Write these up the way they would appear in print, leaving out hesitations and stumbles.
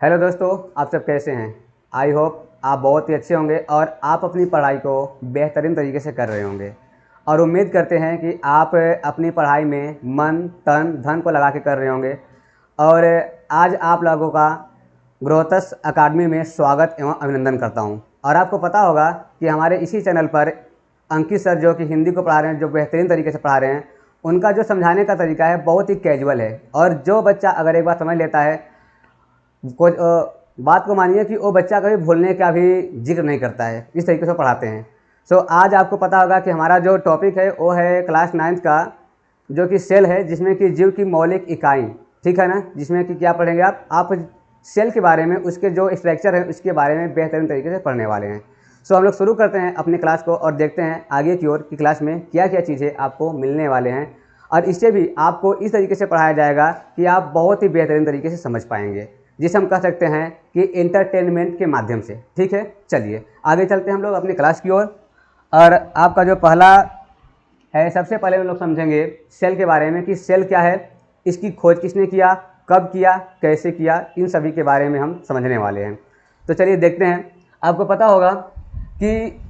Hello दोस्तों, आप सब कैसे हैं। आई होप आप बहुत ही अच्छे होंगे और आप अपनी पढ़ाई को बेहतरीन तरीके से कर रहे होंगे और उम्मीद करते हैं कि आप अपनी पढ़ाई में मन तन धन को लगा के कर रहे होंगे। और आज आप लोगों का ग्रोथस अकादमी में स्वागत एवं अभिनंदन करता हूं। और आपको पता होगा कि हमारे इसी चैनल पर अंकित सर जो कि हिंदी को पढ़ा रहे हैं, जो बेहतरीन तरीके से पढ़ा रहे हैं, उनका जो समझाने का तरीका है बहुत ही कैजुअल है। और जो बच्चा अगर एक बार समझ लेता है, कुछ बात को मानिए कि वो बच्चा कभी भूलने का भी जिक्र नहीं करता है, इस तरीके से पढ़ाते हैं। सो आज आपको पता होगा कि हमारा जो टॉपिक है वो है क्लास 9 का, जो कि सेल है, जिसमें कि जीव की मौलिक इकाई, ठीक है ना, जिसमें कि क्या पढ़ेंगे आप सेल के बारे में, उसके जो स्ट्रक्चर है उसके बारे में बेहतरीन तरीके से पढ़ने वाले हैं। सो हम लोग शुरू करते हैं अपनी क्लास को और देखते हैं आगे की ओर की क्लास में क्या क्या चीज़ें आपको मिलने वाले हैं। और इससे भी आपको इस तरीके से पढ़ाया जाएगा कि आप बहुत ही बेहतरीन तरीके से समझ पाएंगे, जिसे हम कह सकते हैं कि इंटरटेनमेंट के माध्यम से। ठीक है, चलिए आगे चलते हैं हम लोग अपनी क्लास की ओर। और आपका जो पहला है, सबसे पहले हम लोग समझेंगे सेल के बारे में कि सेल क्या है, इसकी खोज किसने किया, कब किया, कैसे किया, इन सभी के बारे में हम समझने वाले हैं। तो चलिए देखते हैं। आपको पता होगा कि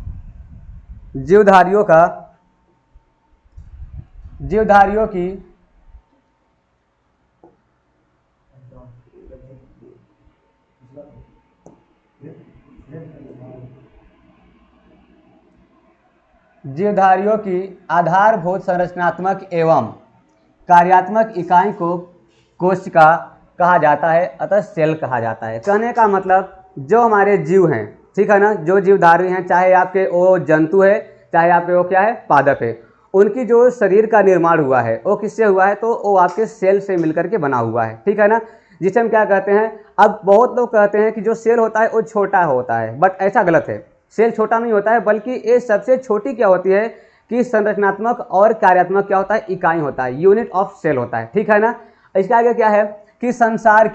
जीवधारियों की आधारभूत संरचनात्मक एवं कार्यात्मक इकाई को कोशिका कहा जाता है, अतः सेल कहा जाता है। कहने का मतलब जो हमारे जीव हैं, ठीक है ना, जो जीवधारी हैं, चाहे आपके वो जंतु है, चाहे आपके वो क्या है, पादप है, उनकी जो शरीर का निर्माण हुआ है वो किससे हुआ है, तो वो आपके सेल से मिलकर के बना हुआ है, ठीक है ना, जिसे हम क्या कहते हैं। अब बहुत लोग कहते हैं कि जो सेल होता है वो छोटा होता है, बट ऐसा गलत है। सेल छोटा नहीं होता है, बल्कि ये सबसे छोटी क्या होती है कि संरचनात्मक और कार्यात्मक क्या होता है, इकाई होता है, यूनिट ऑफ सेल होता है, ठीक है ना। इसके आगे क्या है कि संसार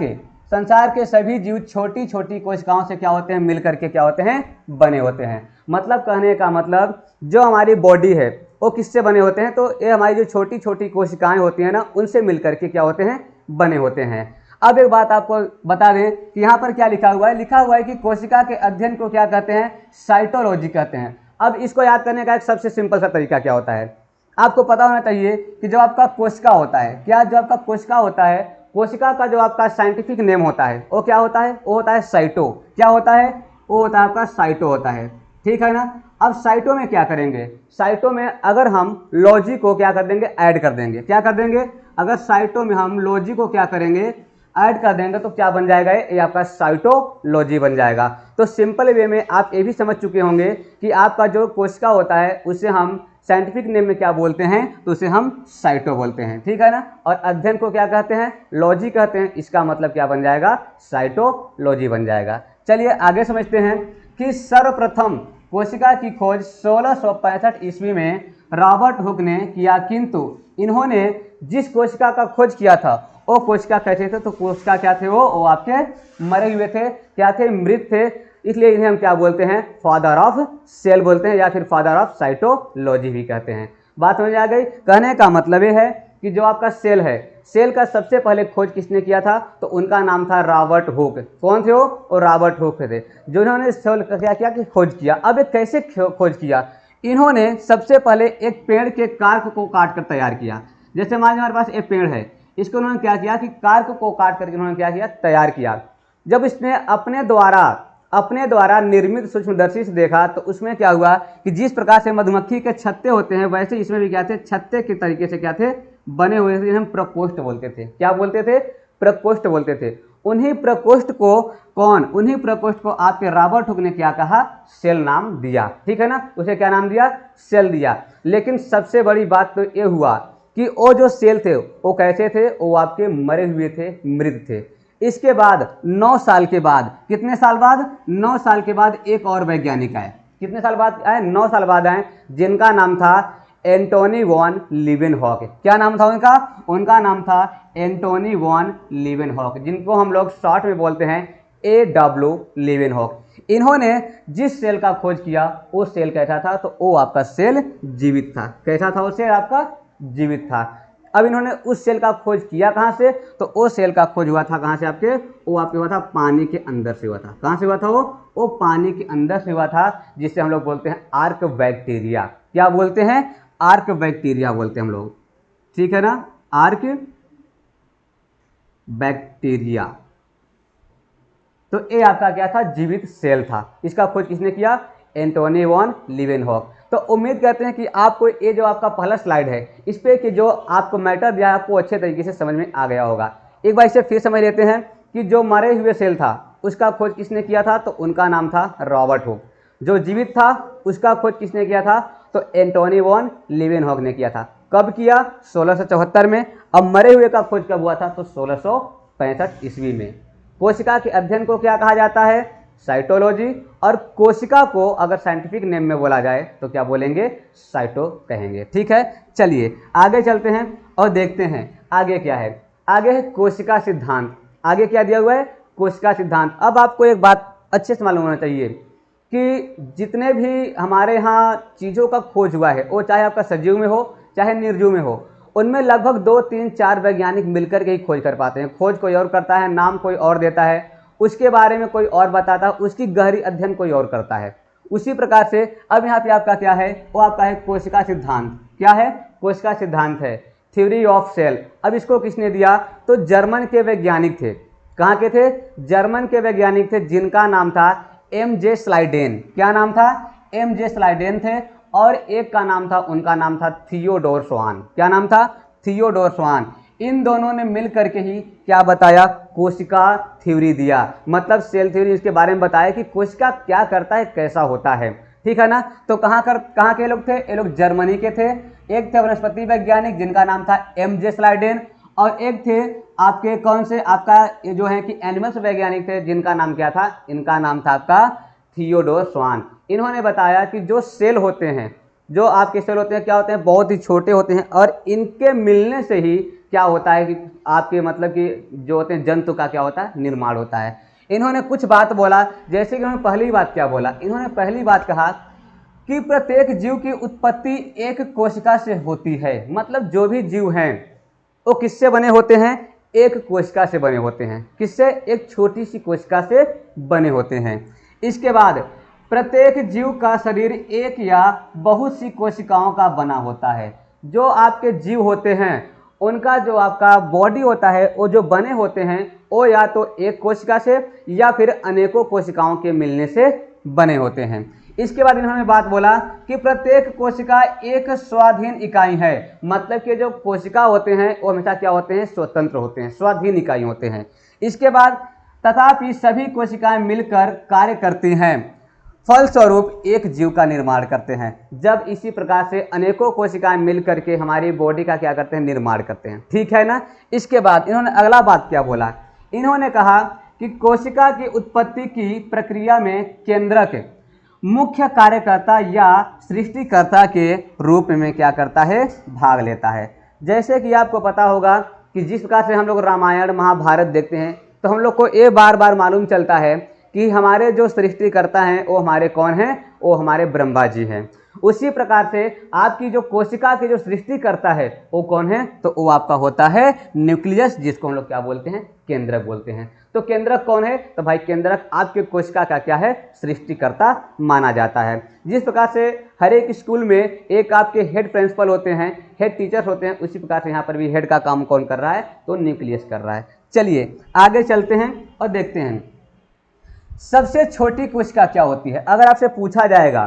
के सभी जीव छोटी छोटी कोशिकाओं से क्या होते हैं, मिलकर के क्या होते हैं, बने होते हैं। मतलब कहने का मतलब जो हमारी बॉडी है वो किससे बने होते हैं, तो ये हमारी जो छोटी छोटी कोशिकाएं होती हैं ना, उनसे मिलकर के क्या होते हैं, बने होते हैं। अब एक बात आपको बता दें कि यहाँ पर क्या लिखा हुआ है कि कोशिका के अध्ययन को क्या कहते हैं, साइटोलॉजी कहते हैं। अब इसको याद करने का एक सबसे सिंपल सा तरीका क्या होता है, आपको पता होना चाहिए कि जो आपका कोशिका होता है, क्या जो आपका कोशिका होता है, कोशिका का जो आपका साइंटिफिक नेम होता है वो क्या होता है, वो होता है साइटो। क्या होता है, वो होता है आपका साइटो होता है, ठीक है ना। अब साइटो में क्या करेंगे, साइटो में अगर हम लॉजी को क्या कर देंगे, ऐड कर देंगे। क्या कर देंगे, अगर साइटो में हम लॉजी को क्या करेंगे, ऐड कर देंगे, तो क्या बन जाएगा, ये आपका साइटोलॉजी बन जाएगा। तो सिंपल वे में आप ये भी समझ चुके होंगे कि आपका जो कोशिका होता है उसे हम साइंटिफिक नेम में क्या बोलते हैं, तो उसे हम साइटो बोलते हैं, ठीक है ना। और अध्ययन को क्या कहते हैं, लॉजी कहते हैं। इसका मतलब क्या बन जाएगा, साइटोलॉजी बन जाएगा। चलिए आगे समझते हैं कि सर्वप्रथम कोशिका की खोज 1665 ईस्वी में रॉबर्ट हुक ने किया, किंतु इन्होंने जिस कोशिका का खोज किया था वो कोशिका कैसे थे, तो कोशिका क्या थे, वो आपके मरे हुए थे, क्या थे, मृत थे। इसलिए इन्हें हम क्या बोलते हैं, फादर ऑफ सेल बोलते हैं, या फिर फादर ऑफ साइटोलॉजी भी कहते हैं। बात समझ आ गई। कहने का मतलब ये है कि जो आपका सेल है, सेल का सबसे पहले खोज किसने किया था, तो उनका नाम था रॉबर्ट हुक। कौन थे वो रॉबर्ट हुक थे, जिन्होंने सेल का क्या किया कि खोज किया। अब एक कैसे खोज किया, इन्होंने सबसे पहले एक पेड़ के कार्क को काट कर तैयार किया। जैसे मान लीजिए हमारे पास एक पेड़ है, इसको उन्होंने क्या किया कि कार्क को काट करके उन्होंने क्या किया, तैयार किया। जब इसने अपने द्वारा निर्मित सूक्ष्मदर्शी से देखा, तो उसमें क्या हुआ कि जिस प्रकार से मधुमक्खी के छत्ते होते हैं, वैसे इसमें भी क्या थे, छत्ते के तरीके से क्या थे, बने हुए थे, हम प्रकोष्ठ बोलते थे। क्या बोलते थे, प्रकोष्ठ बोलते थे। उन्हीं प्रकोष्ठ को आपके रॉबर्ट हुक ने क्या कहा, सेल नाम दिया, ठीक है ना। उसे क्या नाम दिया, सेल दिया। लेकिन सबसे बड़ी बात तो ये हुआ कि वो जो सेल थे वो कैसे थे, वो आपके मरे हुए थे, मृत थे। इसके बाद 9 साल के बाद, कितने साल बाद, 9 साल के बाद एक और वैज्ञानिक आए। कितने साल बाद आए, 9 साल बाद आए, जिनका नाम था एंटोनी वॉन लीवेनहॉक। क्या नाम था उनका, उनका नाम था एंटोनी वॉन लीवेनहॉक, जिनको हम लोग शॉर्ट में बोलते हैं AW लीवेनहॉक। इन्होंने जिस सेल का खोज किया वो सेल कैसा था, तो वो आपका सेल जीवित था। कैसा था वो सेल, आपका जीवित था। अब इन्होंने उस सेल का खोज किया कहाँ से, तो वो सेल का खोज हुआ था कहाँ से आपके, वो आपके हुआ था पानी के अंदर से हुआ था। कहाँ से हुआ था वो पानी के अंदर से हुआ था, जिसे हम लोग बोलते हैं आर्क बैक्टीरिया। क्या बोलते हैं, आर्क बैक्टीरिया बोलते हैं हम लोग, ठीक है ना, आर्क बैक्टीरिया। तो ये आपका क्या था, जीवित सेल था। इसका खोज किसने किया, एंटोनी वॉन लीवेनहॉक। तो उम्मीद करते हैं कि आपको ये जो आपका पहला स्लाइड है इस पे कि जो आपको मैटर दिया है आपको अच्छे तरीके से समझ में आ गया होगा। एक बार इसे फिर समझ लेते हैं कि जो मरे हुए सेल था उसका खोज किसने किया था, तो उनका नाम था रॉबर्ट हुक। जो जीवित था उसका खोज किसने किया था, तो एंटोनी वॉन लीवेनहॉक ने किया था। कब किया, 1674 में। अब मरे हुए का खोज कब हुआ था, तो 1665 ईस्वी में। कोशिका के अध्ययन को क्या कहा जाता है, साइटोलॉजी। और कोशिका को अगर साइंटिफिक नेम में बोला जाए तो क्या बोलेंगे, साइटो कहेंगे। ठीक है, चलिए आगे चलते हैं और देखते हैं आगे क्या है। आगे है कोशिका सिद्धांत। आगे क्या दिया हुआ है, कोशिका सिद्धांत। अब आपको एक बात अच्छे से मालूम होना चाहिए कि जितने भी हमारे यहाँ चीज़ों का खोज हुआ है, वो चाहे आपका सजीव में हो चाहे निर्जीव में हो, उनमें लगभग 2, 3, 4 वैज्ञानिक मिलकर के ही खोज कर पाते हैं। खोज कोई और करता है, नाम कोई और देता है, उसके बारे में कोई और बताता है, उसकी गहरी अध्ययन कोई और करता है। उसी प्रकार से अब यहाँ पे आपका क्या है, वो आपका है कोशिका सिद्धांत। क्या है, कोशिका सिद्धांत है, थ्योरी ऑफ सेल। अब इसको किसने दिया, तो जर्मन के वैज्ञानिक थे। कहाँ के थे, जर्मन के वैज्ञानिक थे, जिनका नाम था एम.जे. स्लाइडेन। क्या नाम था, एम.जे. स्लाइडेन थे। और एक का नाम था, उनका नाम था थियोडोर स्वान। क्या नाम था, थियोडोर स्वान। इन दोनों ने मिल करके ही क्या बताया, कोशिका थ्योरी दिया, मतलब सेल थ्योरी, इसके बारे में बताया कि कोशिका क्या करता है, कैसा होता है। ठीक है ना। तो कहाँ के लोग थे, ये लोग जर्मनी के थे। एक थे वनस्पति वैज्ञानिक जिनका नाम था एम.जे. स्लाइडेन, और एक थे आपके कौन से, आपका ये जो है कि एनिमल्स वैज्ञानिक थे, जिनका नाम क्या था, इनका नाम था आपका थियोडोर स्वान। इन्होंने बताया कि जो सेल होते हैं, जो आपके सेल होते हैं, क्या होते हैं, बहुत ही छोटे होते हैं, और इनके मिलने से ही क्या होता है कि आपके मतलब कि जो होते हैं जंतु का क्या होता है, निर्माण होता है। इन्होंने कुछ बात बोला, जैसे कि उन्होंने पहली बात क्या बोला, इन्होंने पहली बात कहा कि प्रत्येक जीव की उत्पत्ति एक कोशिका से होती है। मतलब जो भी जीव हैं वो किससे बने होते हैं, एक कोशिका से बने होते हैं। किससे, एक छोटी सी कोशिका से बने होते हैं। इसके बाद प्रत्येक जीव का शरीर एक या बहुत सी कोशिकाओं का बना होता है। जो आपके जीव होते हैं उनका जो आपका बॉडी होता है, वो जो बने होते हैं वो या तो एक कोशिका से या फिर अनेकों कोशिकाओं के मिलने से बने होते हैं। इसके बाद इन्होंने बात बोला कि प्रत्येक कोशिका एक स्वाधीन इकाई है। मतलब कि जो कोशिका होते हैं वो हमेशा क्या होते हैं, स्वतंत्र होते हैं, स्वाधीन इकाई होते हैं। इसके बाद तथापि सभी कोशिकाएं मिलकर कार्य करती हैं, फलस्वरूप एक जीव का निर्माण करते हैं। जब इसी प्रकार से अनेकों कोशिकाएं मिलकर के हमारी बॉडी का क्या करते हैं, निर्माण करते हैं। ठीक है ना। इसके बाद इन्होंने अगला बात क्या बोला, इन्होंने कहा कि कोशिका की उत्पत्ति की प्रक्रिया में केंद्रक मुख्य कार्यकर्ता या सृष्टिकर्ता के रूप में क्या करता है, भाग लेता है। जैसे कि आपको पता होगा कि जिस प्रकार से हम लोग रामायण महाभारत देखते हैं तो हम लोग को ये बार बार मालूम चलता है कि हमारे जो सृष्टिकर्ता हैं वो हमारे कौन हैं, वो हमारे ब्रह्मा जी हैं। उसी प्रकार से आपकी जो कोशिका की जो सृष्टि करता है वो कौन है, तो वो आपका होता है न्यूक्लियस, जिसको हम लोग क्या बोलते हैं, केंद्रक बोलते हैं। तो केंद्रक कौन है, तो भाई केंद्रक आपके कोशिका का क्या है, सृष्टिकर्ता माना जाता है। जिस प्रकार से हर एक स्कूल में एक आपके हेड प्रिंसिपल होते हैं, हेड टीचर्स होते हैं, उसी प्रकार से यहाँ पर भी हेड का काम कौन कर रहा है, तो न्यूक्लियस कर रहा है। चलिए आगे चलते हैं और देखते हैं सबसे छोटी कोशिका क्या होती है। अगर आपसे पूछा जाएगा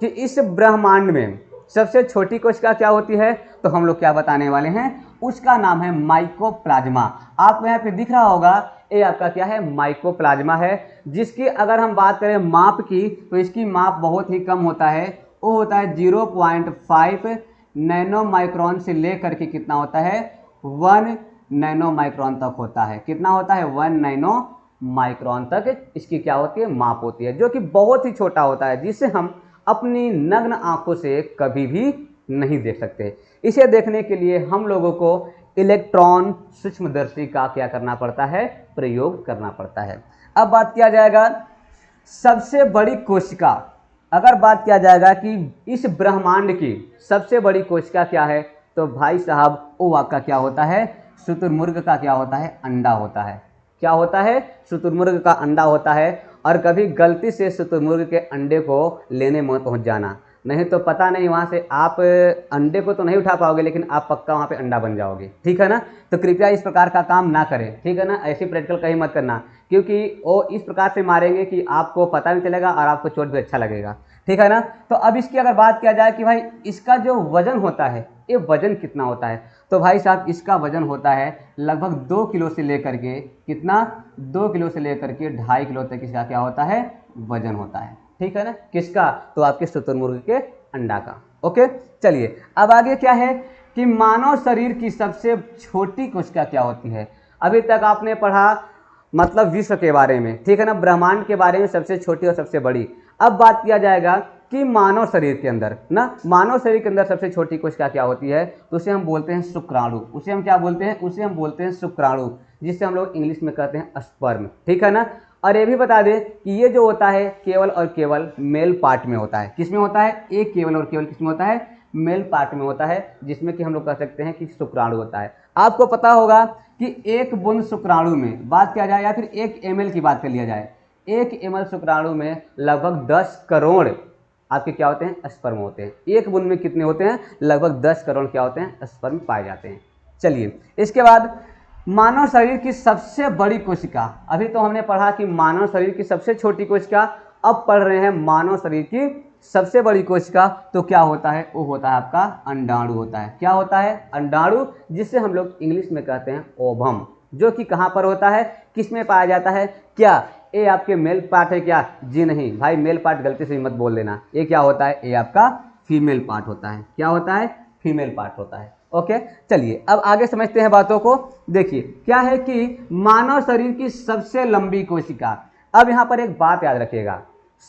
कि इस ब्रह्मांड में सबसे छोटी कोशिका क्या होती है, तो हम लोग क्या बताने वाले हैं, उसका नाम है माइकोप्लाज्मा। आपको यहाँ पे दिख रहा होगा, ये आपका क्या है, माइकोप्लाज्मा है, जिसकी अगर हम बात करें माप की तो इसकी माप बहुत ही कम होता है। वो होता है 0.5 नैनो माइक्रोन से लेकर के कितना होता है, 1 नैनो माइक्रोन तक होता है। कितना होता है, 1 नैनो माइक्रोन तक इसकी क्या होती है, माप होती है, जो कि बहुत ही छोटा होता है, जिसे हम अपनी नग्न आंखों से कभी भी नहीं देख सकते। इसे देखने के लिए हम लोगों को इलेक्ट्रॉन सूक्ष्मदर्शी का क्या करना पड़ता है, प्रयोग करना पड़ता है। अब बात किया जाएगा सबसे बड़ी कोशिका। अगर बात किया जाएगा कि इस ब्रह्मांड की सबसे बड़ी कोशिका क्या है, तो भाई साहब वो आपका क्या होता है, शुतुरमुर्ग का क्या होता है, अंडा होता है। क्या होता है, शुतुरमुर्ग का अंडा होता है। और कभी गलती से शुतुरमुर्ग के अंडे को लेने मत पहुंच जाना, नहीं तो पता नहीं वहाँ से आप अंडे को तो नहीं उठा पाओगे, लेकिन आप पक्का वहाँ पे अंडा बन जाओगे, ठीक है ना। तो कृपया इस प्रकार का काम ना करें, ठीक है ना। ऐसी प्रैक्टिकल कहीं मत करना, क्योंकि वो इस प्रकार से मारेंगे कि आपको पता नहीं चलेगा और आपको चोट भी अच्छा लगेगा, ठीक है ना। तो अब इसकी अगर बात किया जाए कि भाई इसका जो वजन होता है, ये वजन कितना होता है, तो भाई साहब इसका वजन होता है लगभग 2 किलो से लेकर के कितना, 2 किलो से लेकर के 2.5 किलो तक इसका क्या होता है, वजन होता है, ठीक है ना। किसका, तो आपके शुतुरमुर्ग के अंडा का। ओके, चलिए अब आगे क्या है कि मानव शरीर की सबसे छोटी कोशिका क्या होती है। अभी तक आपने पढ़ा मतलब विश्व के बारे में, ठीक है ना, ब्रह्मांड के बारे में सबसे छोटी और सबसे बड़ी। अब बात किया जाएगा कि मानव शरीर के अंदर ना, मानव शरीर के अंदर सबसे छोटी कोशिका क्या होती है, तो उसे हम बोलते हैं शुक्राणु। उसे हम क्या बोलते हैं, उसे हम बोलते हैं शुक्राणु, जिससे हम लोग इंग्लिश में कहते हैं स्पर्म, ठीक है ना। और ये भी बता दें कि ये जो होता है केवल और केवल मेल पार्ट में होता है। किस में होता है, एक केवल और केवल किस में होता है, मेल पार्ट में होता है, जिसमें कि हम लोग कह सकते हैं कि शुक्राणु होता है। आपको पता होगा कि एक बूंद शुक्राणु में बात किया जाए या फिर 1 ml की बात कर लिया जाए, 1 ml शुक्राणु में लगभग 10 करोड़ आपके क्या होते हैं, स्पर्म होते हैं। एक बूंद में कितने होते हैं, लगभग 10 करोड़ क्या होते हैं, स्पर्म पाए जाते हैं। चलिए इसके बाद मानव शरीर की सबसे बड़ी कोशिका, अभी तो हमने पढ़ा कि मानव शरीर की सबसे छोटी कोशिका, अब पढ़ रहे हैं मानव शरीर की सबसे बड़ी कोशिका। तो क्या होता है, वो होता है आपका अंडाणु होता है। क्या होता है, अंडाणु, जिसे हम लोग इंग्लिश में कहते हैं ओवम, जो कि कहाँ पर होता है, किस में पाया जाता है, क्या ये आपके मेल पार्ट है क्या, जी नहीं भाई, मेल पार्ट गलती से मत बोल देना, ये क्या होता है, ये आपका फीमेल पार्ट होता है। क्या होता है, फीमेल पार्ट होता है। ओके, चलिए अब आगे समझते हैं बातों को। देखिए क्या है कि मानव शरीर की सबसे लंबी कोशिका, अब यहाँ पर एक बात याद रखिएगा,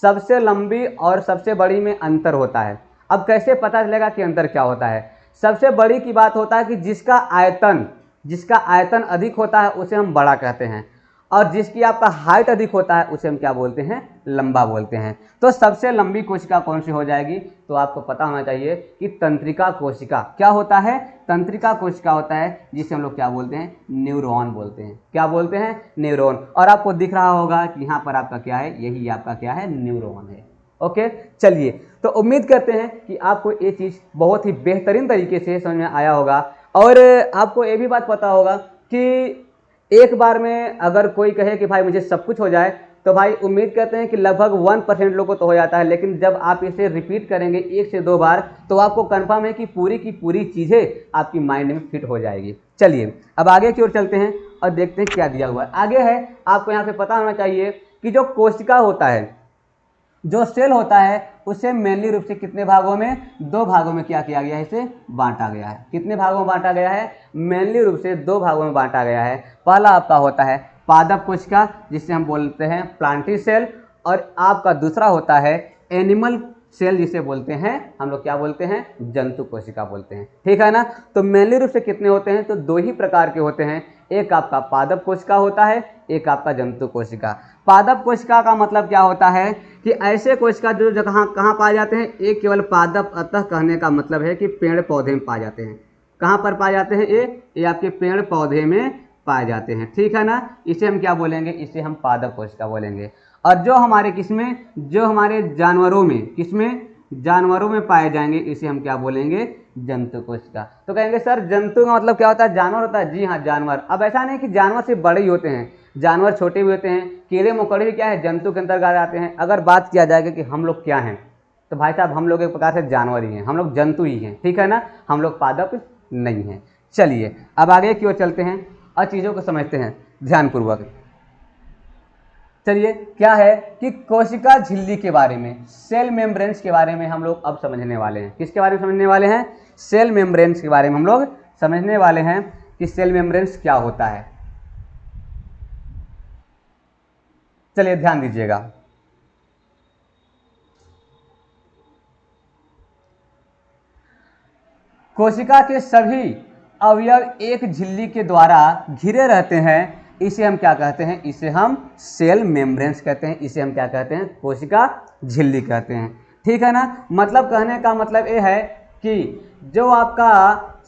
सबसे लंबी और सबसे बड़ी में अंतर होता है। अब कैसे पता चलेगा कि अंतर क्या होता है, सबसे बड़ी की बात होता है कि जिसका आयतन अधिक होता है उसे हम बड़ा कहते हैं, और जिसकी आपका हाइट अधिक होता है उसे हम क्या बोलते हैं, लंबा बोलते हैं। तो सबसे लंबी कोशिका कौन सी हो जाएगी, तो आपको पता होना चाहिए कि तंत्रिका कोशिका। क्या होता है, तंत्रिका कोशिका होता है, जिसे हम लोग क्या बोलते हैं, न्यूरॉन बोलते हैं। क्या बोलते हैं, न्यूरॉन। और आपको दिख रहा होगा कि यहाँ पर आपका क्या है, यही आपका क्या है, न्यूरॉन है। ओके, चलिए तो उम्मीद करते हैं कि आपको ये चीज़ बहुत ही बेहतरीन तरीके से समझ में आया होगा। और आपको ये भी बात पता होगा कि एक बार में अगर कोई कहे कि भाई मुझे सब कुछ हो जाए, तो भाई उम्मीद करते हैं कि लगभग 1% लोगों को तो हो जाता है, लेकिन जब आप इसे रिपीट करेंगे 1 से 2 बार, तो आपको कंफर्म है कि पूरी की पूरी चीज़ें आपकी माइंड में फिट हो जाएगी। चलिए अब आगे की ओर चलते हैं और देखते हैं क्या दिया हुआ है। आगे है, आपको यहाँ पे पता होना चाहिए कि जो कोशिका होता है, जो सेल होता है, उसे मेनली रूप से कितने भागों में, 2 भागों में क्या किया गया है, इसे बांटा गया है। कितने भागों में बांटा गया है, मेनली रूप से 2 भागों में बांटा गया है। पहला आपका होता है पादप कोशिका, जिसे हम बोलते हैं प्लांटी सेल, और आपका दूसरा होता है एनिमल सेल, जिसे बोलते हैं हम लोग क्या बोलते हैं, जंतु कोशिका बोलते हैं, ठीक है ना। तो मेनली रूप से कितने होते हैं, तो 2 ही प्रकार के होते हैं, एक आपका पादप कोशिका होता है, एक आपका जंतु कोशिका। पादप कोशिका का मतलब क्या होता है कि ऐसे कोशिका जो जगह कहाँ पाए जाते हैं, एक केवल पादप, अतः कहने का मतलब है कि पेड़ पौधे में पाए जाते हैं। कहाँ पर पाए जाते हैं, ये आपके पेड़ पौधे में पाए जाते हैं, ठीक है ना। इसे हम क्या बोलेंगे, इसे हम पादप कोशिका बोलेंगे। और जो हमारे किसमें, जो हमारे जानवरों में, किसमें, जानवरों में पाए जाएंगे, इसे हम क्या बोलेंगे, जंतु कोशिका। तो कहेंगे सर जंतु का मतलब क्या होता है, जानवर होता है, जी हाँ जानवर। अब ऐसा नहीं कि जानवर से बड़े ही होते हैं, जानवर छोटे भी होते हैं, कीड़े मकोड़े भी क्या है, जंतु के अंतर्गत आते हैं। अगर बात किया जाएगा कि हम लोग क्या हैं, तो भाई साहब हम लोग एक प्रकार से जानवर ही हैं, हम लोग जंतु ही हैं, ठीक है ना, हम लोग पादप नहीं हैं। चलिए अब आगे की ओर चलते हैं और चीज़ों को समझते हैं ध्यानपूर्वक। चलिए क्या है कि कोशिका झिल्ली के बारे में, सेल मेम्ब्रेन्स के बारे में हम लोग अब समझने वाले हैं। किसके बारे में समझने वाले हैं, सेल मेम्ब्रेन्स के बारे में हम लोग समझने वाले हैं कि सेल मेम्ब्रेन्स क्या होता है। चलिए ध्यान दीजिएगा। कोशिका के सभी अवयव एक झिल्ली के द्वारा घिरे रहते हैं, इसे हम क्या कहते हैं, इसे हम सेल मेम्ब्रेन्स कहते हैं, इसे हम क्या कहते हैं, कोशिका झिल्ली कहते हैं, ठीक है ना। मतलब कहने का मतलब ये है कि जो आपका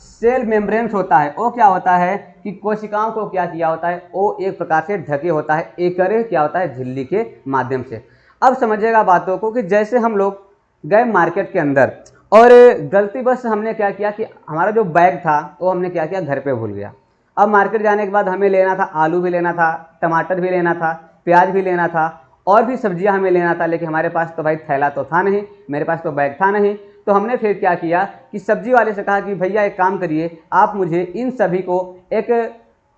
सेल मेम्ब्रेन्स होता है वो क्या होता है कि कोशिकाओं को क्या किया होता है, वो एक प्रकार से ढके होता है, एकरे क्या होता है, झिल्ली के माध्यम से। अब समझिएगा बातों को कि जैसे हम लोग गए मार्केट के अंदर और गलतीवश हमने क्या किया कि हमारा जो बैग था वो हमने क्या किया, घर पे भूल गया। अब मार्केट जाने के बाद हमें लेना था, आलू भी लेना था, टमाटर भी लेना था, प्याज भी लेना था और भी सब्जियां हमें लेना था, लेकिन हमारे पास तो भाई थैला तो था नहीं, मेरे पास तो बैग था नहीं। तो हमने फिर क्या किया कि सब्जी वाले से कहा कि भैया एक काम करिए, आप मुझे इन सभी को एक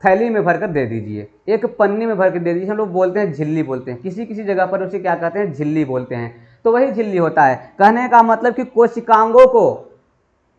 थैली में भरकर दे दीजिए, एक पन्नी में भर कर दे दीजिए। हम लोग बोलते हैं झिल्ली बोलते हैं, किसी किसी जगह पर उसे क्या कहते हैं, झिल्ली बोलते हैं। तो वही झिल्ली होता है। कहने का मतलब कि कोशिकांगों को,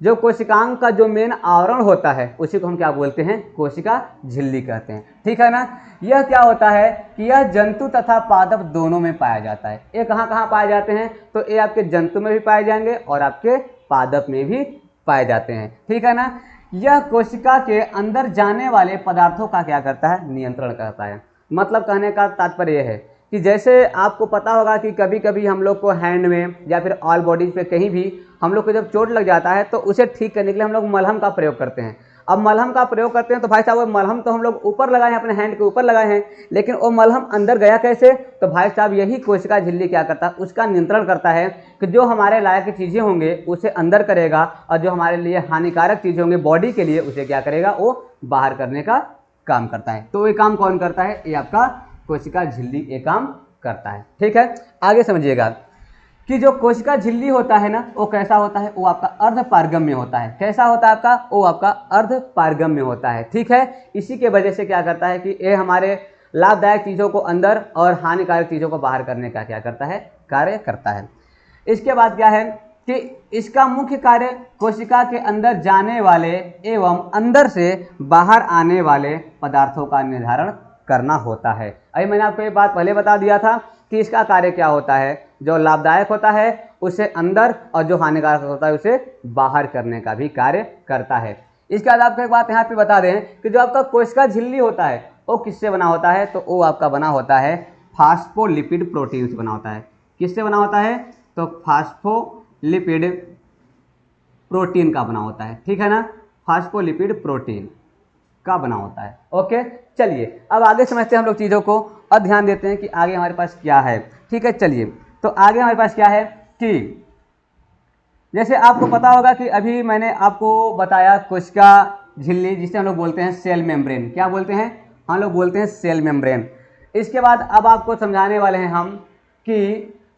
जो कोशिकांग का जो मेन आवरण होता है उसी को हम क्या बोलते हैं, कोशिका झिल्ली कहते हैं। ठीक है ना। यह क्या होता है कि यह जंतु तथा पादप दोनों में पाया जाता है। ये कहाँ कहाँ पाए जाते हैं, तो ये आपके जंतु में भी पाए जाएंगे और आपके पादप में भी पाए जाते हैं। ठीक है ना। यह कोशिका के अंदर जाने वाले पदार्थों का क्या करता है, नियंत्रण करता है। मतलब कहने का तात्पर्य यह है कि जैसे आपको पता होगा कि कभी कभी हम लोग को हैंड में या फिर ऑल बॉडीज पे कहीं भी हम लोग को जब चोट लग जाता है तो उसे ठीक करने के लिए हम लोग मलहम का प्रयोग करते हैं। अब मलहम का प्रयोग करते हैं तो भाई साहब वो मलहम तो हम लोग ऊपर लगाए हैं, अपने हैंड के ऊपर लगाए हैं, लेकिन वो मलहम अंदर गया कैसे, तो भाई साहब यही कोशिका झिल्ली क्या करता है, उसका नियंत्रण करता है कि जो हमारे लायक चीज़ें होंगे उसे अंदर करेगा और जो हमारे लिए हानिकारक चीज़ें होंगी बॉडी के लिए उसे क्या करेगा, वो बाहर करने का काम करता है। तो ये काम कौन करता है, ये आपका कोशिका झिल्ली ये काम करता है। ठीक है। आगे समझिएगा कि जो कोशिका झिल्ली होता है ना वो कैसा होता है, वो आपका अर्ध पारगम्य होता है। कैसा होता है आपका, वो आपका अर्ध पारगम्य होता है। ठीक है। इसी के वजह से क्या करता है कि ये हमारे लाभदायक चीज़ों को अंदर और हानिकारक चीज़ों को बाहर करने का क्या करता है, कार्य करता है। इसके बाद क्या है कि इसका मुख्य कार्य कोशिका के अंदर जाने वाले एवं अंदर से बाहर आने वाले पदार्थों का निर्धारण करना होता है। अभी मैंने आपको ये बात पहले बता दिया था कि इसका कार्य क्या होता है, जो लाभदायक होता है उसे अंदर और जो हानिकारक होता है उसे बाहर करने का भी कार्य करता है। इसके बाद आपको एक बात यहाँ पे बता दें कि जो आपका कोशिका झिल्ली होता है वो किससे बना होता है, तो वो आपका बना होता है फास्फोलिपिड प्रोटीन से बना होता है। किससे बना होता है, तो फास्फोलिपिड प्रोटीन का बना होता है। ठीक है ना, फास्फोलिपिड प्रोटीन का बना होता है। ओके, चलिए अब आगे समझते हैं हम लोग चीज़ों को और ध्यान देते हैं कि आगे हमारे पास क्या है। ठीक है, चलिए तो आगे हमारे पास क्या है कि जैसे आपको पता होगा कि अभी मैंने आपको बताया कोशिका झिल्ली जिसे हम लोग बोलते हैं सेल मेम्ब्रेन। क्या बोलते हैं, हम लोग बोलते हैं सेल मेम्ब्रेन। इसके बाद अब आपको समझाने वाले हैं हम कि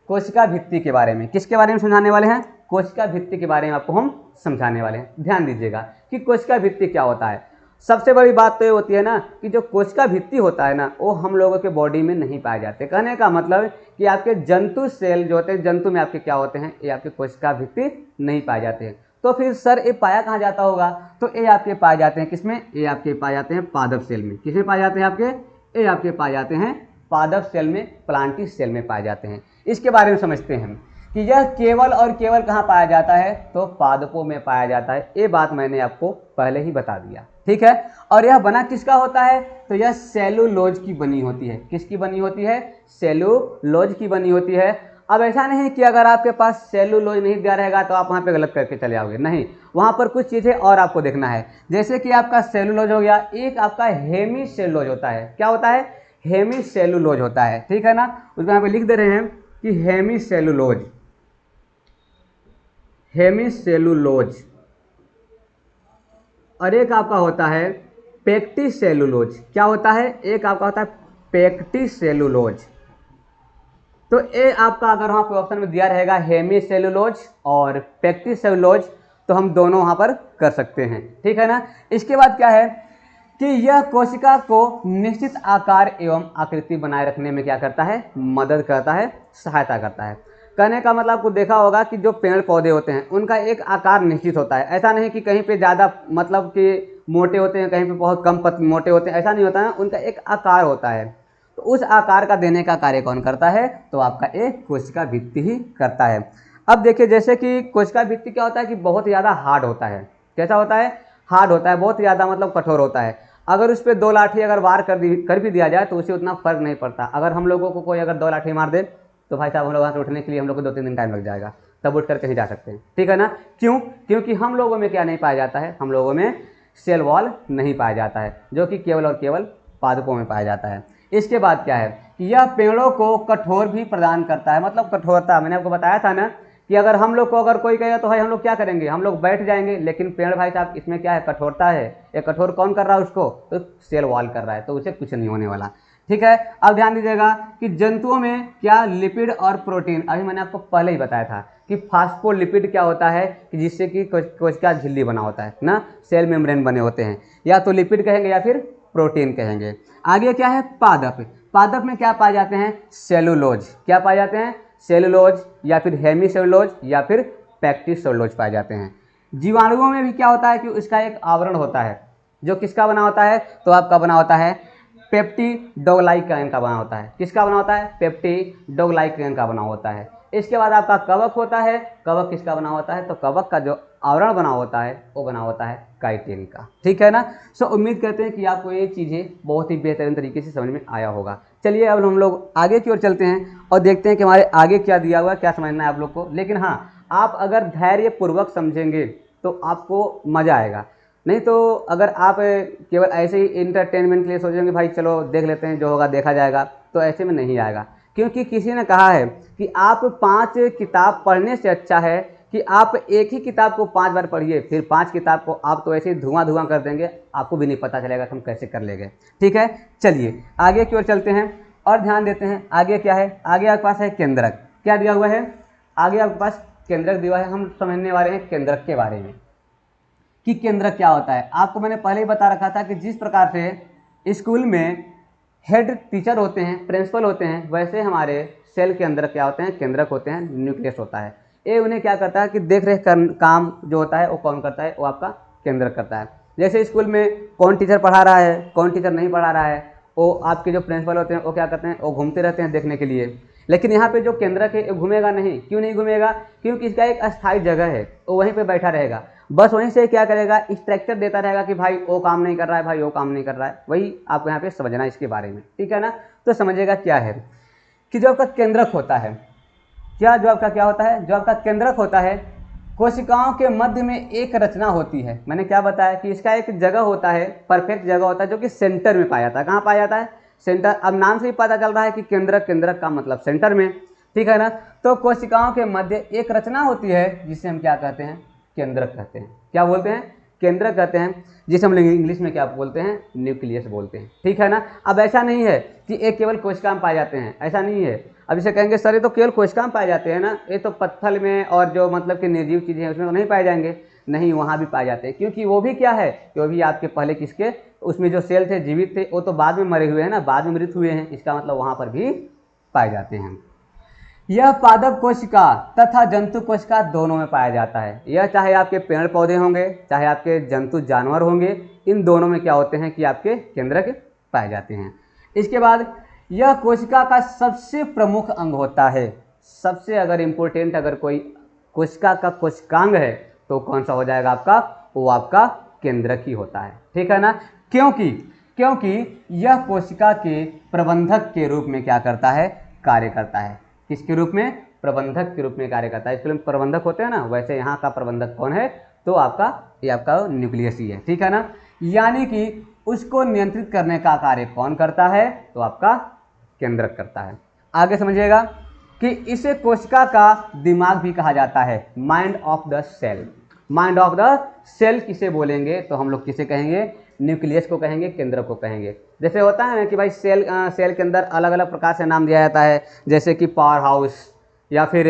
कोशिका भित्ति के बारे में। किसके बारे में समझाने वाले हैं, कोशिका भित्ति के बारे में आपको हम समझाने वाले हैं। ध्यान दीजिएगा कि कोशिका भित्ति क्या होता है। सबसे बड़ी बात तो ये होती है ना कि जो कोशिका भित्ति होता है ना वो हम लोगों के बॉडी में नहीं पाए जाते। कहने का मतलब कि आपके जंतु सेल जो होते हैं, जंतु में आपके क्या होते हैं, ये आपके कोशिका भित्ति नहीं पाए जाते हैं। तो फिर सर ये पाया कहाँ जाता होगा, तो ये आपके पाए जाते हैं किसमें, ये आपके पाए जाते हैं पादप सेल में। किसमें पाए जाते हैं आपके, ये आपके पाए जाते हैं पादप सेल में, प्लांटी सेल में पाए जाते हैं। इसके बारे में समझते हैं कि यह केवल और केवल कहाँ पाया जाता है, तो पादपों में पाया जाता है। ये बात मैंने आपको पहले ही बता दिया। ठीक है। और यह बना किसका होता है, तो यह सेलुलोज की बनी होती है। किसकी बनी होती है, सेलुलोज की बनी होती है। अब ऐसा नहीं कि अगर आपके पास सेलुलोज नहीं दिया रहेगा तो आप वहाँ पे गलत करके चले आओगे, नहीं, वहाँ पर कुछ चीज़ें और आपको देखना है। जैसे कि आपका सेलुलोज हो गया, एक आपका हेमी सेलुलोज होता है। क्या होता है, हेमी सेलुलोज होता है। ठीक है ना, उसको यहाँ पे लिख दे रहे हैं कि हेमी सेलुलोज, हेमी सेलुलोज। और एक आपका होता है पेक्टी सेलुलोज। क्या होता है, एक आपका होता है पेक्टी सेलुलोज। तो ये आपका अगर वहाँ पे ऑप्शन में दिया रहेगा हेमी सेलुलोज और पेक्टी सेलुलोज तो हम दोनों वहाँ पर कर सकते हैं। ठीक है ना। इसके बाद क्या है कि यह कोशिका को निश्चित आकार एवं आकृति बनाए रखने में क्या करता है, मदद करता है, सहायता करता है। कहने का मतलब आपको देखा होगा कि जो पेड़ पौधे होते हैं उनका एक आकार निश्चित होता है। ऐसा नहीं कि कहीं पे ज़्यादा मतलब कि मोटे होते हैं, कहीं पे बहुत कम मोटे होते हैं, ऐसा नहीं होता है। उनका एक आकार होता है, तो उस आकार का देने का कार्य कौन करता है, तो आपका एक कोशिका भित्ति ही करता है। अब देखिए जैसे कि कोशिका भित्ति क्या होता है कि बहुत ज़्यादा हार्ड होता है। कैसा होता है, हार्ड होता है, बहुत ज़्यादा मतलब कठोर होता है। अगर उस पर 2 लाठी अगर वार कर भी दिया जाए तो उसे उतना फर्क नहीं पड़ता। अगर हम लोगों को कोई अगर 2 लाठी मार दे तो भाई साहब हम लोग वहाँ से उठने के लिए हम लोग को 2-3 दिन टाइम लग जाएगा। तब उठ कर कहीं जा सकते हैं, ठीक है ना। क्यों? क्योंकि हम लोगों में क्या नहीं पाया जाता है, हम लोगों में सेल वॉल नहीं पाया जाता है, जो कि केवल और केवल पादपों में पाया जाता है। इसके बाद क्या है कि यह पेड़ों को कठोर भी प्रदान करता है, मतलब कठोरता। मैंने आपको बताया था ना कि अगर हम लोग को अगर कोई कहेगा तो भाई हम लोग क्या करेंगे, हम लोग बैठ जाएंगे, लेकिन पेड़ भाई साहब इसमें क्या है, कठोरता है। ये कठोर कौन कर रहा है उसको, तो सेल वॉल कर रहा है, तो उसे कुछ नहीं होने वाला, ठीक है। अब ध्यान दीजिएगा कि जंतुओं में क्या लिपिड और प्रोटीन, अभी मैंने आपको पहले ही बताया था कि फास्फोलिपिड क्या होता है कि जिससे कि कोशिका झिल्ली बना होता है ना, सेल मेम्ब्रेन बने होते हैं, या तो लिपिड कहेंगे या फिर प्रोटीन कहेंगे। आगे क्या है, पादप। पादप में क्या पाए जाते हैं, सेलुलोज। क्या पाए जाते हैं, सेलुलोज या फिर हेमी सेलुलोज या फिर पैक्टिस सेलुलोज पाए जाते हैं। जीवाणुओं में भी क्या होता है कि उसका एक आवरण होता है, जो किसका बना होता है, तो आपका बना होता है पेप्टिडोग्लाइकन का बना होता है। किसका बना होता है, पेप्टिडोग्लाइकन का बना होता है। इसके बाद आपका कवक होता है। कवक किसका बना होता है, तो कवक का जो आवरण बना होता है वो बना होता है काइटिन का, ठीक है ना। सो उम्मीद करते हैं कि आपको ये चीज़ें बहुत ही बेहतरीन तरीके से समझ में आया होगा। चलिए अब हम लोग आगे की ओर चलते हैं और देखते हैं कि हमारे आगे क्या दिया हुआ है, क्या समझना है आप लोग को। लेकिन हाँ, आप अगर धैर्यपूर्वक समझेंगे तो आपको मज़ा आएगा, नहीं तो अगर आप केवल ऐसे ही इंटरटेनमेंट के लिए सोचेंगे भाई चलो देख लेते हैं, जो होगा देखा जाएगा, तो ऐसे में नहीं आएगा। क्योंकि किसी ने कहा है कि आप 5 किताब पढ़ने से अच्छा है कि आप एक ही किताब को 5 बार पढ़िए, फिर 5 किताब को आप तो ऐसे ही धुआं कर देंगे, आपको भी नहीं पता चलेगा कि हम कैसे कर लेंगे, ठीक है। चलिए आगे की ओर चलते हैं और ध्यान देते हैं आगे क्या है। आगे आपके पास है केंद्रक। क्या दिया हुआ है, आगे आपके पास केंद्रक दिया है। हम समझने वाले हैं केंद्रक के बारे में कि केंद्रक क्या होता है। आपको मैंने पहले ही बता रखा था कि जिस प्रकार से स्कूल में हेड टीचर होते हैं, प्रिंसिपल होते हैं, वैसे हमारे सेल के अंदर क्या होते हैं, केंद्रक होते हैं, न्यूक्लियस होता है। ये उन्हें क्या करता है कि देख रेख काम जो होता है वो कौन करता है, वो आपका केंद्रक करता है। जैसे स्कूल में कौन टीचर पढ़ा रहा है, कौन टीचर नहीं पढ़ा रहा है, वो आपके जो प्रिंसिपल होते हैं वो क्या करते हैं, वो घूमते रहते हैं देखने के लिए। लेकिन यहाँ पे जो केंद्रक है वो घूमेगा नहीं। क्यों नहीं घूमेगा, क्योंकि इसका एक अस्थायी जगह है, वो वहीं पे बैठा रहेगा, बस वहीं से क्या करेगा, स्ट्रक्चर देता रहेगा कि भाई वो काम नहीं कर रहा है, भाई वो काम नहीं कर रहा है। वही आपको यहाँ पे समझना है इसके बारे में, ठीक है ना। तो समझिएगा क्या है कि जो आपका केंद्रक होता है, क्या जो आपका क्या होता है, जो आपका केंद्रक होता है, कोशिकाओं के मध्य में एक रचना होती है। मैंने क्या बताया कि इसका एक जगह होता है, परफेक्ट जगह होता है, जो कि सेंटर में पाया जाता है। कहाँ पाया जाता है, सेंटर। अब नाम से ही पता चल रहा है कि केंद्रक, केंद्रक का मतलब सेंटर में, ठीक है ना। तो कोशिकाओं के मध्य एक रचना होती है जिसे हम क्या कहते हैं, केंद्रक कहते हैं। क्या बोलते हैं, केंद्रक कहते हैं, जिसे हम लोग इंग्लिश में क्या बोलते हैं, न्यूक्लियस बोलते हैं, ठीक है ना। अब ऐसा नहीं है कि एक केवल कोशिका में पाए जाते हैं, ऐसा नहीं है। अब इसे कहेंगे सर ये तो केवल कोशिका में पाए जाते हैं ना, ये तो पत्थर में और जो मतलब कि निर्जीव चीज़ें हैं उसमें तो नहीं पाए जाएंगे। नहीं, वहाँ भी पाए जाते हैं, क्योंकि वो भी क्या है कि वो भी आपके पहले किसके, उसमें जो सेल थे, जीवित थे, वो तो बाद में मरे हुए हैं ना, बाद में मृत हुए हैं, इसका मतलब वहाँ पर भी पाए जाते हैं। यह पादप कोशिका तथा जंतु कोशिका दोनों में पाया जाता है। यह चाहे आपके पेड़ पौधे होंगे, चाहे आपके जंतु जानवर होंगे, इन दोनों में क्या होते हैं कि आपके केंद्रक पाए जाते हैं। इसके बाद यह कोशिका का सबसे प्रमुख अंग होता है। सबसे अगर इम्पोर्टेंट अगर कोई कोशिका का कोशिकांग है तो कौन सा हो जाएगा आपका, वो आपका केंद्रक ही होता है, ठीक है ना। क्योंकि यह कोशिका के प्रबंधक के रूप में क्या करता है, कार्य करता है। किसके रूप में, प्रबंधक के रूप में कार्य करता है। इसके लिए प्रबंधक होते हैं ना, वैसे यहाँ का प्रबंधक कौन है, तो आपका ये आपका न्यूक्लियस ही है, ठीक है ना। यानी कि उसको नियंत्रित करने का कार्य कौन करता है, तो आपका केंद्रक करता है। आगे समझिएगा कि इसे कोशिका का दिमाग भी कहा जाता है, mind of the cell. Mind of the cell किसे बोलेंगे, तो हम लोग किसे कहेंगे, न्यूक्लियस को कहेंगे, केंद्रक को कहेंगे। जैसे होता है कि भाई सेल के अंदर अलग अलग प्रकार से नाम दिया जाता है, जैसे कि पावर हाउस, या फिर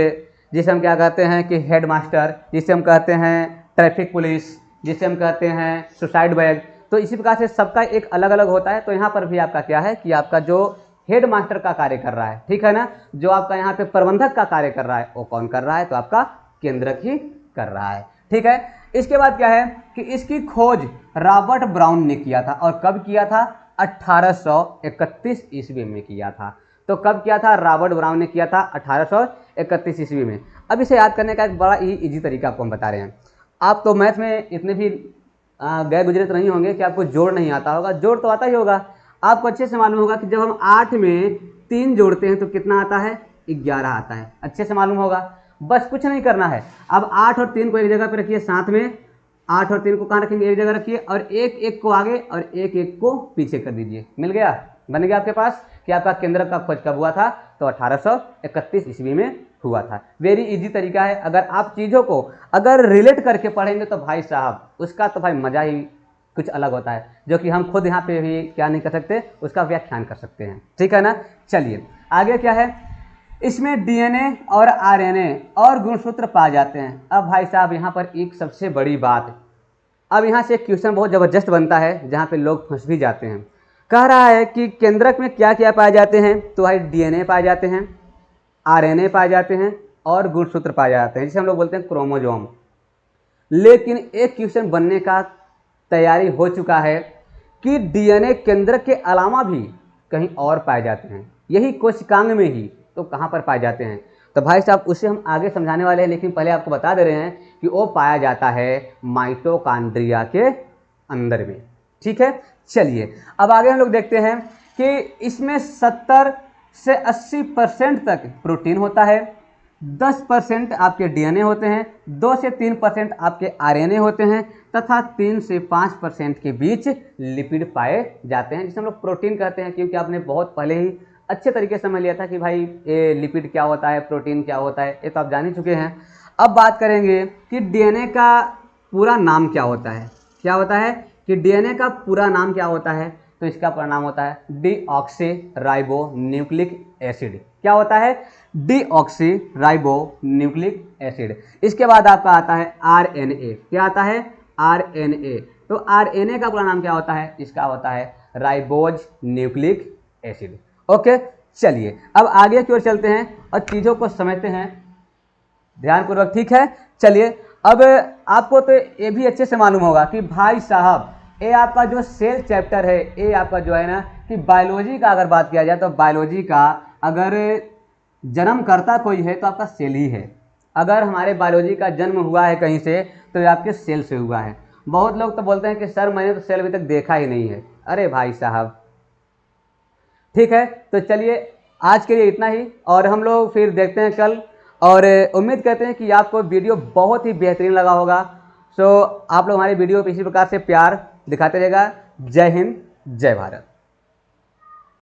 जिसे हम क्या कहते हैं कि हेड मास्टर, जिसे हम कहते हैं ट्रैफिक पुलिस, जिसे हम कहते हैं सुसाइड बैग। तो इसी प्रकार से सबका एक अलग अलग होता है। तो यहाँ पर भी आपका क्या है कि आपका जो हेड मास्टर का कार्य कर रहा है, ठीक है ना, जो आपका यहाँ पे प्रबंधक का कार्य कर रहा है, वो कौन कर रहा है, तो आपका केंद्रक ही कर रहा है, ठीक है। इसके बाद क्या है कि इसकी खोज रॉबर्ट ब्राउन ने किया था, और कब किया था, 1831 ईस्वी में किया था। तो कब किया था, रॉबर्ट ब्राउन ने किया था 1831 ईस्वी में। अब इसे याद करने का एक बड़ा ही इजी तरीका आपको हम बता रहे हैं। आप तो मैथ में इतने भी गए गुजरे तो नहीं होंगे कि आपको जोड़ नहीं आता होगा, जोड़ तो आता ही होगा। आपको अच्छे से मालूम होगा कि जब हम 8 में 3 जोड़ते हैं तो कितना आता है, 11 आता है, अच्छे से मालूम होगा। बस कुछ नहीं करना है। अब 8 और 3 को एक जगह पे रखिए साथ में, 8 और 3 को कहाँ रखेंगे, एक जगह रखिए, और एक एक को आगे और एक एक को पीछे कर दीजिए। मिल गया, बन गया आपके पास कि आपका केंद्रक का खोज कब हुआ था, तो 1831 ईस्वी में हुआ था। वेरी इजी तरीका है। अगर आप चीज़ों को अगर रिलेट करके पढ़ेंगे तो भाई साहब उसका तो भाई मज़ा ही कुछ अलग होता है, जो कि हम खुद यहाँ पे भी क्या नहीं कर सकते, उसका व्याख्यान कर सकते हैं। ठीक है ना। चलिए आगे क्या है, इसमें डीएनए और आरएनए और गुणसूत्र पाए जाते हैं। अब भाई साहब यहाँ पर एक सबसे बड़ी बात, अब यहाँ से एक क्वेश्चन बहुत ज़बरदस्त बनता है जहाँ पे लोग फंस भी जाते हैं। कह रहा है कि केंद्रक में क्या क्या पाए जाते हैं, तो भाई डीएनए पाए जाते हैं, आरएनए पाए जाते हैं और गुणसूत्र पाए जाते हैं, जिसे हम लोग बोलते हैं क्रोमोजोम। लेकिन एक क्वेश्चन बनने का तैयारी हो चुका है कि डीएनए केंद्रक के अलावा भी कहीं और पाए जाते हैं, यही कोशिकांग में ही, तो कहाँ पर पाए जाते हैं, तो भाई साहब उसे हम आगे समझाने वाले हैं। लेकिन पहले आपको बता दे रहे हैं कि वो पाया जाता है माइटोकॉन्ड्रिया के अंदर में। ठीक है। चलिए अब आगे हम लोग देखते हैं कि इसमें 70 से 80% तक प्रोटीन होता है, 10% आपके डीएनए होते हैं, 2 से 3% आपके आरएनए होते हैं तथा 3 से 5% के बीच लिपिड पाए जाते हैं, जिसे हम लोग प्रोटीन कहते हैं। क्योंकि आपने बहुत पहले ही अच्छे तरीके से समझ लिया था कि भाई ये लिपिड क्या होता है, प्रोटीन क्या होता है, ये तो आप जान ही चुके हैं। अब बात करेंगे कि डीएनए का पूरा नाम क्या होता है। क्या होता है कि डीएनए का पूरा नाम क्या होता है, तो इसका पूरा नाम होता है डीऑक्सीराइबोन्यूक्लिक एसिड। क्या होता है, डीऑक्सीराइबोन्यूक्लिक एसिड। इसके बाद आपका आता है आरएनए। क्या आता है, आरएनए। तो आरएनए का पूरा नाम क्या होता है, इसका होता है राइबोज न्यूक्लिक एसिड। ओके। चलिए अब आगे की ओर चलते हैं और चीज़ों को समझते हैं ध्यानपूर्वक। ठीक है। चलिए अब आपको तो ये भी अच्छे से मालूम होगा कि भाई साहब ये आपका जो सेल चैप्टर है, ये आपका जो है ना कि बायोलॉजी का अगर बात किया जाए तो बायोलॉजी का अगर जन्म करता कोई है तो आपका सेल ही है। अगर हमारे बायोलॉजी का जन्म हुआ है कहीं से तो ये आपके सेल से हुआ है। बहुत लोग तो बोलते हैं कि सर मैंने तो सेल अभी तक देखा ही नहीं है। अरे भाई साहब ठीक है। तो चलिए आज के लिए इतना ही, और हम लोग फिर देखते हैं कल, और उम्मीद करते हैं कि आपको वीडियो बहुत ही बेहतरीन लगा होगा। सो आप लोग हमारे वीडियो को इसी प्रकार से प्यार दिखाते रहेगा। जय हिंद, जय भारत।